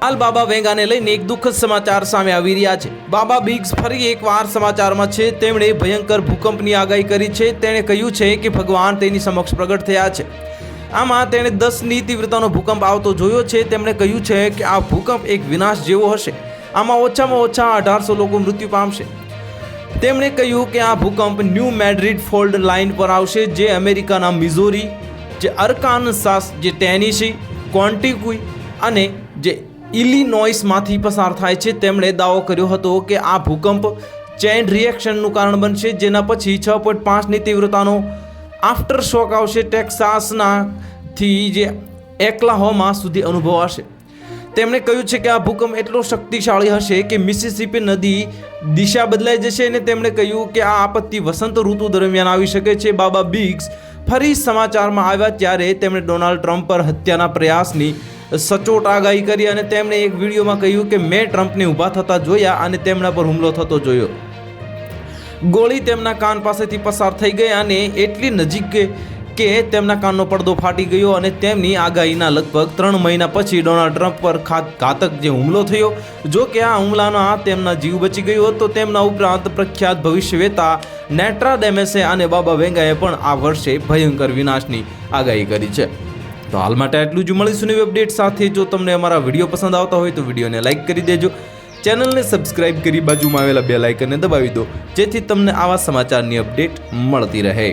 હાલ બાબા વેંગાને લઈને એક દુઃખદ સમાચાર સામે આવી રહ્યા છે। બાબા બિગ્સ ફરી એકવાર સમાચારમાં છે। તેમણે ભયંકર ભૂકંપની આગાહી કરી છે। તેણે કહ્યું છે કે ભગવાન તેની સમક્ષ પ્રગટ થયા છે। આમાં તેણે 10ની તીવ્રતાનો ભૂકંપ આવતો જોયો છે। તેમણે કહ્યું છે કે આ ભૂકંપ એક વિનાશ જેવો હશે। આમાં ઓછામાં ઓછા 1800 લોકો મૃત્યુ પામશે। તેમણે કહ્યું કે આ ભૂકંપ ન્યૂ મેડ્રિડ ફોલ્ડ લાઇન પર આવશે, જે અમેરિકાના મિઝોરી, જે અરકાનસાસ, જે ટેનેસી, કોન્ટિક્યુ અને જે ઇલિનોઇસમાંથી પસાર થાય છે। તેમણે દાવો કર્યો હતો કે આ ભૂકંપ ચેઇન રિએક્શનનું કારણ બનશે, જેના પછી 6.5ની તીવ્રતાનો આફ્ટર શોક આવશે। ટેક્સાસનાથી જે ઓક્લાહોમા સુધી અનુભવાશે। તેમણે કહ્યું છે કે આ ભૂકંપ એટલો શક્તિશાળી હશે કે મિસિસિપી નદી દિશા બદલાઈ જશે અને તેમણે કહ્યું કે આ આપત્તિ વસંત ઋતુ દરમિયાન આવી શકે છે। બાબા બિગ્સ ફરી સમાચારમાં આવ્યા ત્યારે તેમણે ડોનાલ્ડ ટ્રમ્પ પર હત્યાના પ્રયાસની સચોટ આગાહી કરી અને તેમણે એક વિડીયોમાં કહ્યું કે મેં ટ્રમ્પને ઊભા થતા જોયા અને તેમના પર હુમલો થતો જોયો। ગોળી તેમના કાન પાસેથી પસાર થઈ ગઈ અને એટલી નજીક કે તેમના કાનનો પડદો ફાટી ગયો અને તેમની આગાહીના લગભગ 3 મહિના પછી ડોનાલ્ડ ટ્રમ્પ પર ઘાતક જે હુમલો થયો। જો કે આ હુમલામાં તેમના જીવ બચી ગયો હતો। તેમના ઉપરાંત પ્રખ્યાત ભવિષ્યવેતા નેટ્રાડેમેસે અને બાબા વેંગાએ પણ આ વર્ષે ભયંકર વિનાશની આગાહી કરી છે। તો હાલ માટે આટલું જ। મળીશું નવી અપડેટ સાથે। જો તમને અમારા વિડીયો પસંદ આવતા હોય તો વિડીયોને લાઇક કરી દેજો, ચેનલને સબસ્ક્રાઇબ કરી બાજુમાં આવેલા બેલ આઇકનને દબાવી દો, જેથી તમને આવા સમાચારની અપડેટ મળતી રહે।